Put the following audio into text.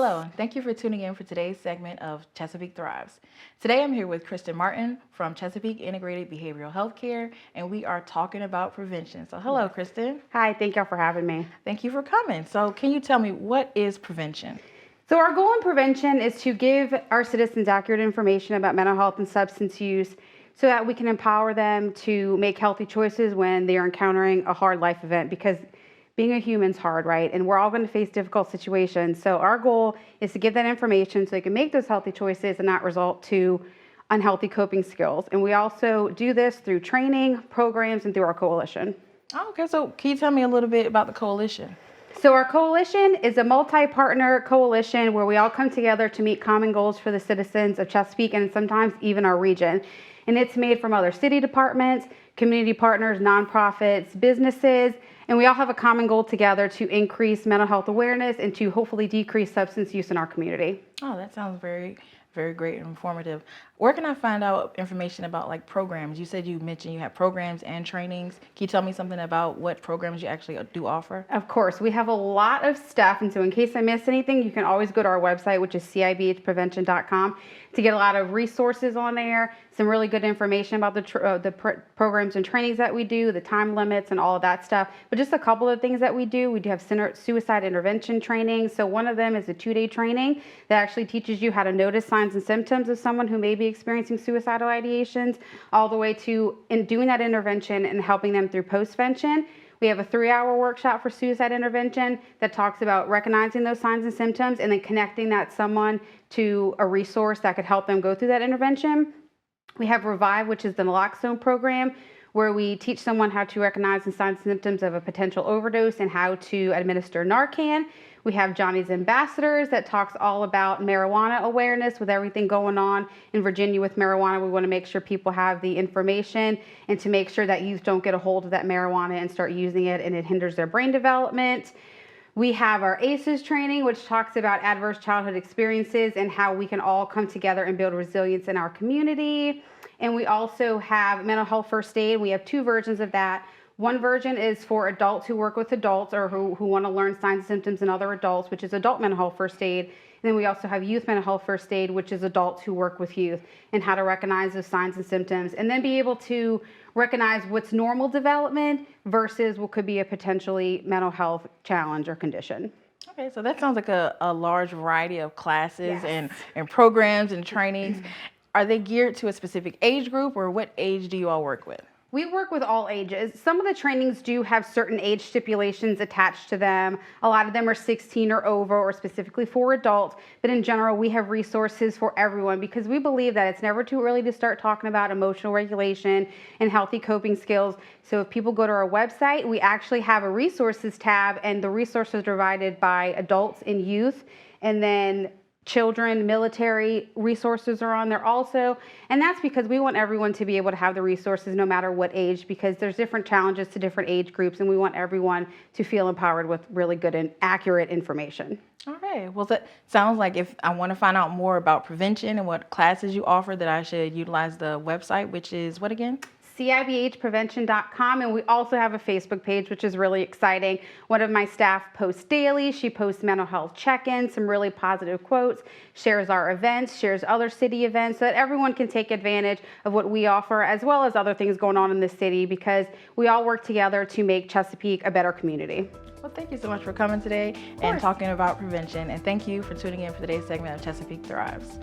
Hello, and thank you for tuning in for today's segment of Chesapeake Thrives. Today I'm here with Kristen Martin from Chesapeake Integrated Behavioral Healthcare, and we are talking about prevention. So hello, Kristen. Hi, thank y'all for having me. Thank you for coming. So can you tell me, what is prevention? So our goal in prevention is to give our citizens accurate information about mental health and substance use so that we can empower them to make healthy choices when they are encountering a hard life event, because being a human's hard, right? And we're all going to face difficult situations. So our goal is to give that information so they can make those healthy choices and not result to unhealthy coping skills. And we also do this through training, programs, and through our coalition. Oh, okay, so can you tell me a little bit about the coalition? So our coalition is a multi-partner coalition where we all come together to meet common goals for the citizens of Chesapeake and sometimes even our region. And it's made from other city departments, community partners, nonprofits, businesses, and we all have a common goal together to increase mental health awareness and to hopefully decrease substance use in our community. Oh, that sounds very great and informative. Where can I find out information about like programs? You mentioned you have programs and trainings. Can you tell me something about what programs you actually do offer? Of course, we have a lot of stuff, and so in case I missed anything, you can always go to our website, which is CIBHprevention.com, to get a lot of resources on there, some really good information about the programs and trainings that we do, the time limits and all of that stuff. But just a couple of things that we do have suicide intervention training. So one of them is a 2-day training that actually teaches you how to notice signs and symptoms of someone who may be experiencing suicidal ideations, all the way to doing that intervention and helping them through postvention. We have a 3-hour workshop for suicide intervention that talks about recognizing those signs and symptoms and then connecting that someone to a resource that could help them go through that intervention. We have Revive, which is the naloxone program, where we teach someone how to recognize the signs and symptoms of a potential overdose and how to administer Narcan. We have Johnny's Ambassadors that talks all about marijuana awareness. With everything going on in Virginia with marijuana, we want to make sure people have the information and to make sure that youth don't get a hold of that marijuana and start using it and it hinders their brain development. We have our ACEs training, which talks about adverse childhood experiences and how we can all come together and build resilience in our community. And we also have mental health first aid. We have 2 versions of that. One version is for adults who work with adults or who want to learn signs and symptoms in other adults, which is adult mental health first aid. And then we also have youth mental health first aid, which is adults who work with youth and how to recognize those signs and symptoms and then be able to recognize what's normal development versus what could be a potentially mental health challenge or condition. Okay, so that sounds like a large variety of classes Yes. and programs and trainings. Are they geared to a specific age group, or what age do you all work with? We work with all ages. Some of the trainings do have certain age stipulations attached to them. A lot of them are 16 or over or specifically for adults. But in general, we have resources for everyone because we believe that it's never too early to start talking about emotional regulation and healthy coping skills. So if people go to our website, we actually have a resources tab, and the resources are divided by adults and youth, and then children, military resources are on there also. And that's because we want everyone to be able to have the resources no matter what age, because there's different challenges to different age groups, and we want everyone to feel empowered with really good and accurate information. All right. Well, that sounds like if I want to find out more about prevention and what classes you offer, that I should utilize the website, which is what again? CIBHprevention.com, and we also have a Facebook page, which is really exciting. One of my staff posts daily. She posts mental health check-ins, some really positive quotes, shares our events, shares other city events so that everyone can take advantage of what we offer as well as other things going on in the city, because we all work together to make Chesapeake a better community. Well, thank you so much for coming today and talking about prevention, and thank you for tuning in for today's segment of Chesapeake Thrives.